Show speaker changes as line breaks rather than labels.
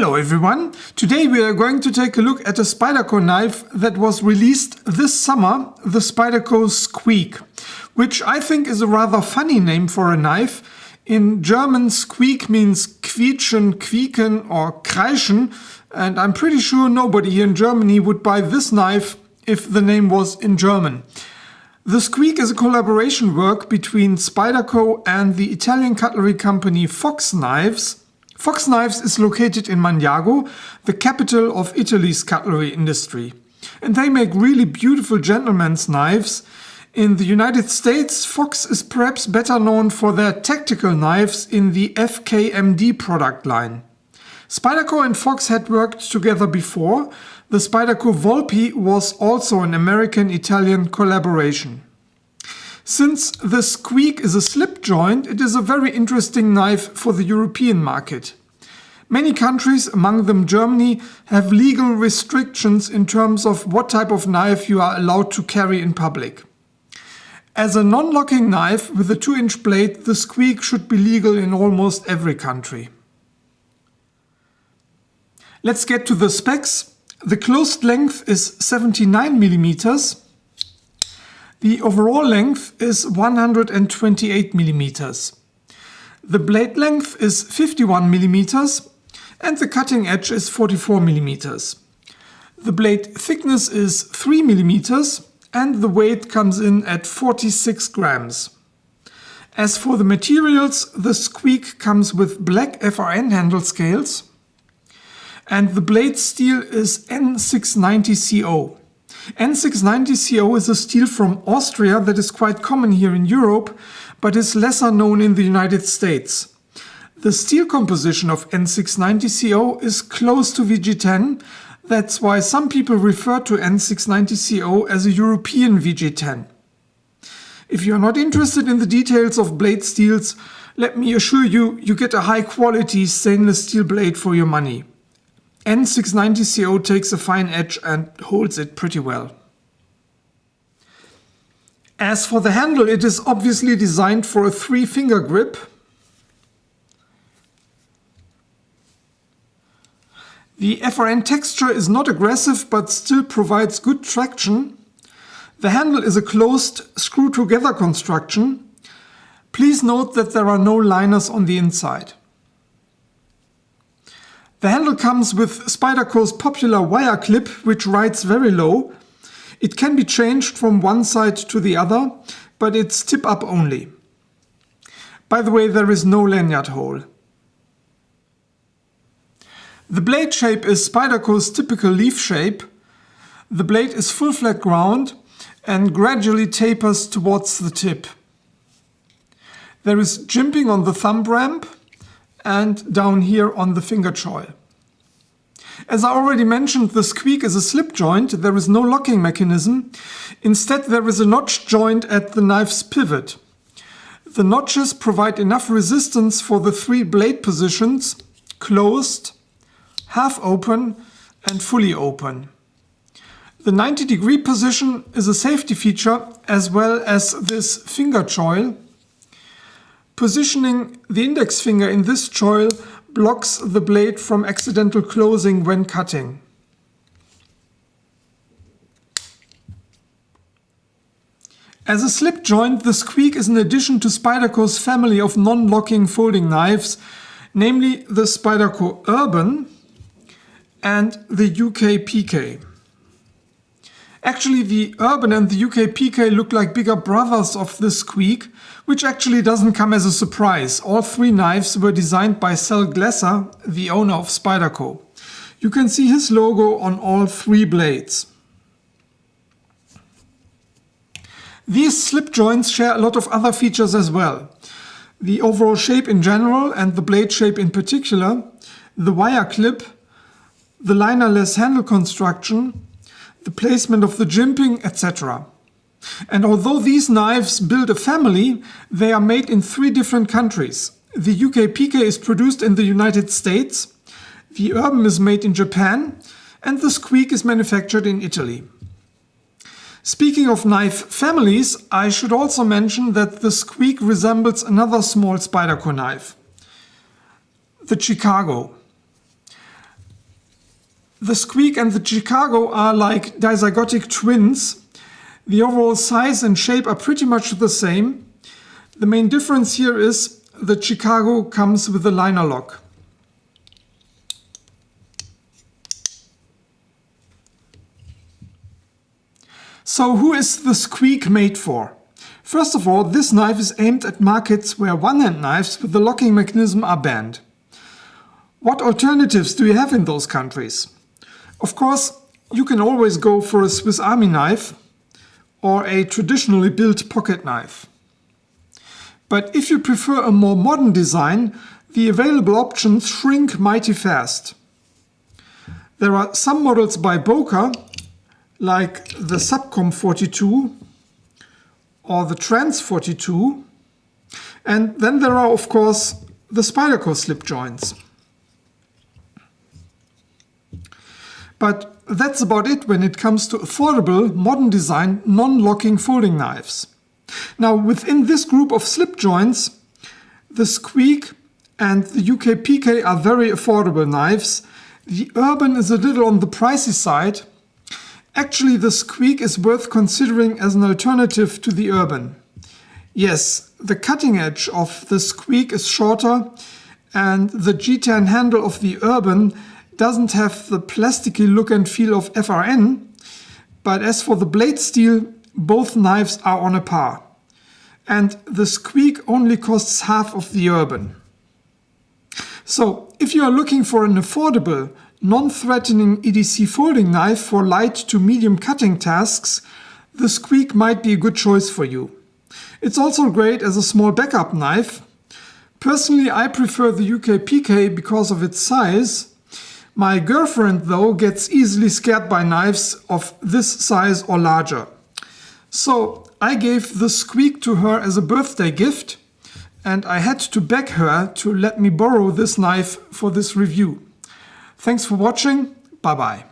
Hello everyone! Today we are going to take a look at a Spyderco knife that was released this summer, the Spyderco Squeak, which I think is a rather funny name for a knife. In German, Squeak means quietschen, quieken or kreischen, and I'm pretty sure nobody here in Germany would buy this knife if the name was in German. The Squeak is a collaboration work between Spyderco and the Italian cutlery company Fox Knives. Fox Knives is located in Magnago, the capital of Italy's cutlery industry. And they make really beautiful gentlemen's knives. In the United States, Fox is perhaps better known for their tactical knives in the FKMD product line. Spyderco and Fox had worked together before. The Spyderco Volpi was also an American-Italian collaboration. Since the Squeak is a slip joint, it is a very interesting knife for the European market. Many countries, among them Germany, have legal restrictions in terms of what type of knife you are allowed to carry in public. As a non-locking knife with a 2-inch blade, the Squeak should be legal in almost every country. Let's get to the specs. The closed length is 79 millimeters. The overall length is 128 millimeters. The blade length is 51 millimeters and the cutting edge is 44 millimeters. The blade thickness is 3 millimeters and the weight comes in at 46 grams. As for the materials, the Squeak comes with black FRN handle scales and the blade steel is N690CO. N690CO is a steel from Austria that is quite common here in Europe, but is lesser known in the United States. The steel composition of N690CO is close to VG10, that's why some people refer to N690CO as a European VG10. If you are not interested in the details of blade steels, let me assure you, you get a high quality stainless steel blade for your money. N690CO takes a fine edge and holds it pretty well. As for the handle, it is obviously designed for a 3-finger grip. The FRN texture is not aggressive but still provides good traction. The handle is a closed screw-together construction. Please note that there are no liners on the inside. The handle comes with Spyderco's popular wire clip, which rides very low. It can be changed from one side to the other, but it's tip up only. By the way, there is no lanyard hole. The blade shape is Spyderco's typical leaf shape. The blade is full flat ground and gradually tapers towards the tip. There is jimping on the thumb ramp and down here on the finger choil. As I already mentioned, the Squeak is a slip joint. There is no locking mechanism. Instead, there is a notch joint at the knife's pivot. The notches provide enough resistance for the 3 blade positions: closed, half open and fully open. The 90-degree position is a safety feature, as well as this finger choil. Positioning the index finger in this choil blocks the blade from accidental closing when cutting. As a slip joint, the Squeak is an addition to Spyderco's family of non-locking folding knives, namely the Spyderco Urban and the UKPK. Actually, the Urban and the UKPK look like bigger brothers of the Squeak, which actually doesn't come as a surprise. All 3 knives were designed by Sal Glesser, the owner of Spyderco. You can see his logo on all 3 blades. These slip joints share a lot of other features as well. The overall shape in general and the blade shape in particular, the wire clip, the linerless handle construction, the placement of the jimping, etc. And although these knives build a family, they are made in 3 different countries. The UKPK is produced in the United States, the Urban is made in Japan, and the Squeak is manufactured in Italy. Speaking of knife families, I should also mention that the Squeak resembles another small Spyderco knife, the Chicago. The Squeak and the Chicago are like dizygotic twins. The overall size and shape are pretty much the same. The main difference here is the Chicago comes with a liner lock. So who is the Squeak made for? First of all, this knife is aimed at markets where one-hand knives with the locking mechanism are banned. What alternatives do you have in those countries? Of course, you can always go for a Swiss Army knife or a traditionally built pocket knife. But if you prefer a more modern design, the available options shrink mighty fast. There are some models by Boker, like the Subcom 42 or the Trans 42, and then there are of course the Spyderco slip joints. But that's about it when it comes to affordable, modern design, non-locking folding knives. Now within this group of slip joints, the Squeak and the UKPK are very affordable knives. The Urban is a little on the pricey side. Actually, the Squeak is worth considering as an alternative to the Urban. Yes, the cutting edge of the Squeak is shorter and the G10 handle of the Urban doesn't have the plasticky look and feel of FRN, but as for the blade steel, both knives are on a par. And the Squeak only costs half of the Urban. So, if you are looking for an affordable, non-threatening EDC folding knife for light to medium cutting tasks, the Squeak might be a good choice for you. It's also great as a small backup knife. Personally, I prefer the UKPK because of its size. My girlfriend, though, gets easily scared by knives of this size or larger. So I gave the Squeak to her as a birthday gift, and I had to beg her to let me borrow this knife for this review. Thanks for watching. Bye bye.